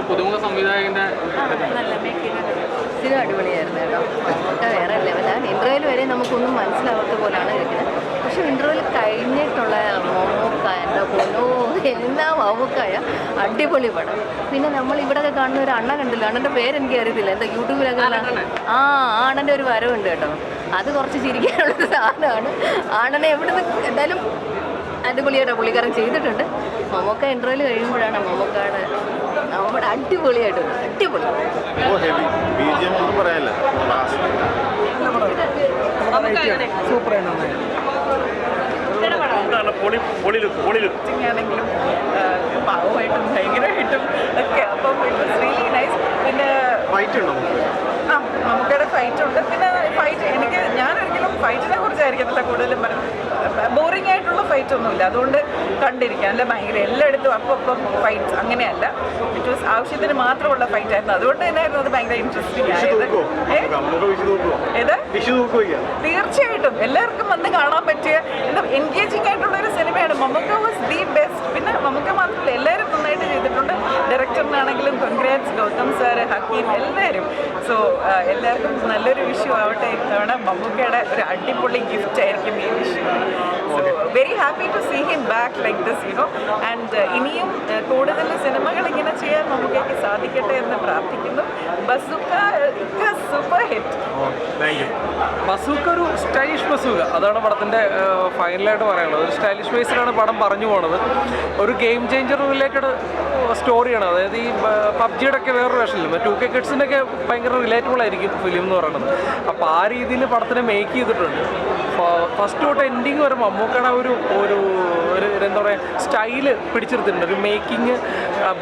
പുതുമുഖ സംവിധായകന്റെ നല്ല മേക്കിംഗ് സ്ഥിരം അടിപൊളിയായിരുന്നു കേട്ടോ. ഒക്കെ വേറെ ലെവലാണ്. ഇൻ്റർവ്യൂവിൽ വരെ നമുക്കൊന്നും മനസ്സിലാവാത്ത പോലെയാണ് ഇരിക്കുന്നത്. പക്ഷെ ഇൻ്റർവ്യൂവിൽ കഴിഞ്ഞിട്ടുള്ള മമ്മൂക്ക എൻ്റെ പൊന്നോ എന്നാ മമ്മൂക്കായ അടിപൊളി പടം. പിന്നെ നമ്മൾ ഇവിടെയൊക്കെ കാണുന്ന ഒരു അണ്ണ കണ്ടില്ല, അണ്ണൻ്റെ പേരെനിക്ക് അറിയത്തില്ല, എന്താ യൂട്യൂബിലൊക്കെ ആണൻ്റെ ഒരു വരവുണ്ട് കേട്ടോ. അത് കുറച്ച് ചിരിക്കാനുള്ളൊരു സാധനമാണ്. ആണനെ എവിടുന്ന് എന്തായാലും അടിപൊളിയായിട്ട് പുള്ളിക്കാരൻ ചെയ്തിട്ടുണ്ട്. മമ്മൂക്ക ഇൻ്റർവ്യൂവിൽ കഴിയുമ്പോഴാണ് മമ്മൂക്കയുടെ നമ്മുടെ അടിപൊളിയായിട്ട് അടിപൊളി ആണെങ്കിലും പാവമായിട്ടും ഭയങ്കരമായിട്ടും ഒക്കെ. അപ്പം ഇറ്റ് വാസ് റിയലി നൈസ്. പിന്നെ നമുക്കിടെ ഫൈറ്റ് ഉണ്ട്. പിന്നെ ഫൈറ്റ് ഞാനൊരിക്കലും ഫൈറ്റിനെ കുറിച്ചായിരിക്കത്തില്ല കൂടുതലും പറയുന്നത്. ബോറിംഗ് ആയിട്ടുള്ള ഫൈറ്റ് ഒന്നുമില്ല, അതുകൊണ്ട് കണ്ടിരിക്കാം. അല്ല ഭയങ്കര എല്ലായിടത്തും അപ്പം ഫൈറ്റ് അങ്ങനെയല്ല. ഇറ്റ് വാസ് ആവശ്യത്തിന് മാത്രമുള്ള ഫൈറ്റ് ആയിരുന്നു. അതുകൊണ്ട് തന്നെയായിരുന്നു അത് ഭയങ്കര ഇൻട്രസ്റ്റിംഗ് ആയത്. തീർച്ചയായിട്ടും എല്ലാവർക്കും വന്ന് കാണാൻ പറ്റിയ എന്താ എൻഗേജിങ് ആയിട്ടുള്ള ഒരു സിനിമയാണ്. Mammookka was the best. പിന്നെ മമ്മൂക്ക മാത്രമല്ല, എല്ലാവരും നന്നായിട്ട് ചെയ്തിട്ടുണ്ട്. ഡയറക്ടറിനാണെങ്കിലും കൺഗ്രാറ്റ്സ് ഗൗതം സാർ, ഹക്കീം, എല്ലാവരും. സോ എല്ലാവർക്കും നല്ലൊരു വിഷു ആവട്ടെ. ഇത്തവണ മമ്മൂക്കയുടെ ഒരു അടിപൊളി ഗിഫ്റ്റ് ആയിരിക്കും ഈ വിഷു. So very happy to see him back like this you know. And ഇനിയും കൂടുതൽ സിനിമകൾ ഇങ്ങനെ ചെയ്യാൻ മമ്മൂക്കയ്ക്ക് സാധിക്കട്ടെ എന്ന് പ്രാർത്ഥിക്കുന്നു. Bazooka super hit. ബസൂക്ക ഒരു സ്റ്റൈലിഷ് ബസൂക്ക, അതാണ് പടത്തിൻ്റെ ഫൈനലായിട്ട് പറയാനുള്ളത്. ഒരു സ്റ്റൈലിഷ് ബേസിലാണ് പടം പറഞ്ഞു പോണത്. ഒരു ഗെയിം ചേഞ്ചർ റിലേറ്റഡ് സ്റ്റോറിയാണ്. അതായത് ഈ പബ്ജിയുടെ ഒക്കെ വേറൊരു വേഷനിലും 2K കിഡ്സിൻ്റെ ഒക്കെ ഭയങ്കര റിലേറ്റബിൾ ആയിരിക്കും ഫിലിം എന്ന് പറയുന്നത്. അപ്പോൾ ആ രീതിയിൽ പടത്തിനെ മേക്ക് ചെയ്തിട്ടുണ്ട്. ഫസ്റ്റ് തൊട്ട് എൻഡിങ് വരെ മമ്മൂക്കയുടെ ഒരു ഒരു എന്താ പറയുക സ്റ്റൈല് പിടിച്ചെടുത്തിട്ടുണ്ട്. ഒരു മേക്കിങ്,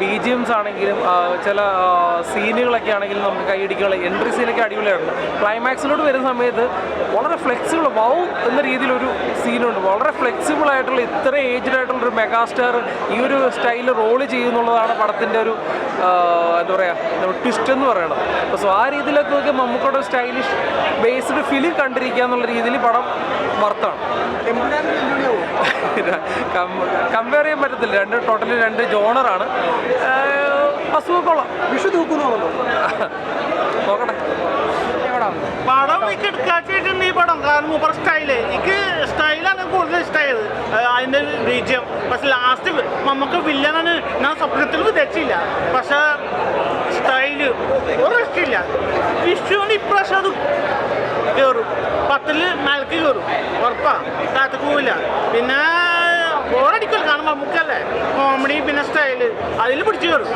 BGMs ആണെങ്കിലും ചില സീനുകളൊക്കെ ആണെങ്കിലും നമുക്ക് കൈയടിക്കാനുള്ള എൻട്രി സീനൊക്കെ അടിപൊളിയായിരുന്നു. ക്ലൈമാക്സിലോട്ട് വരുന്ന സമയത്ത് വളരെ ഫ്ലെക്സിബിൾ എന്ന രീതിയിലൊരു സീനുണ്ട്. വളരെ ഫ്ലെക്സിബിൾ ആയിട്ടുള്ള ഇത്ര ഏജ്ഡ് ആയിട്ടുള്ളൊരു മെഗാസ്റ്റാർ ഈ ഒരു സ്റ്റൈൽ റോള് ചെയ്യുന്നുള്ളതാണ് പടത്തിൻ്റെ ഒരു എന്താ പറയുക ട്വിസ്റ്റ് എന്ന് പറയുന്നത്. അപ്പോൾ സോ ആ രീതിയിലൊക്കെ നോക്കി മമ്മൂക്കയുടെ സ്റ്റൈലിഷ് ബേസ്ഡ് ഫിലിം കണ്ടിരിക്കുക എന്നുള്ള രീതിയിൽ പടം വർത്താണ്. കമ്പയർ ചെയ്യാൻ പറ്റത്തില്ല, ടോട്ടലി രണ്ട് ജോണറാണ്. അസുഖക്കൊള്ളാം. വിഷു തൂക്കുന്നുള്ളൂ, നോക്കട്ടെ. പടം എനിക്ക് എടുക്കാച്ചിട്ടുണ്ട് ഈ പടം. കാരണം മൂപ്പർ സ്റ്റൈല് എനിക്ക് സ്റ്റൈലാണ് കൂടുതൽ ഇഷ്ടമായത്. അതിൻ്റെ ബീജം പക്ഷെ ലാസ്റ്റ് നമുക്ക് വില്ലനാണ് ഞാൻ സ്വപ്നത്തിൽ വിതച്ചില്ല. പക്ഷെ സ്റ്റൈല് ഒരു ഇഷ്ടമില്ല. വിഷുവിന് ഇപ്രാവശ്യം അത് കയറും, 10ൽ മേലേക്ക് കയറും ഉറപ്പാ, കാറ്റക്ക് പോവില്ല. പിന്നെ ബോറടിക്കൽ കാണുമ്പോൾ നമുക്കല്ലേ കോമഡി പിന്നെ സ്റ്റൈല് അതിൽ പിടിച്ചു കയറും.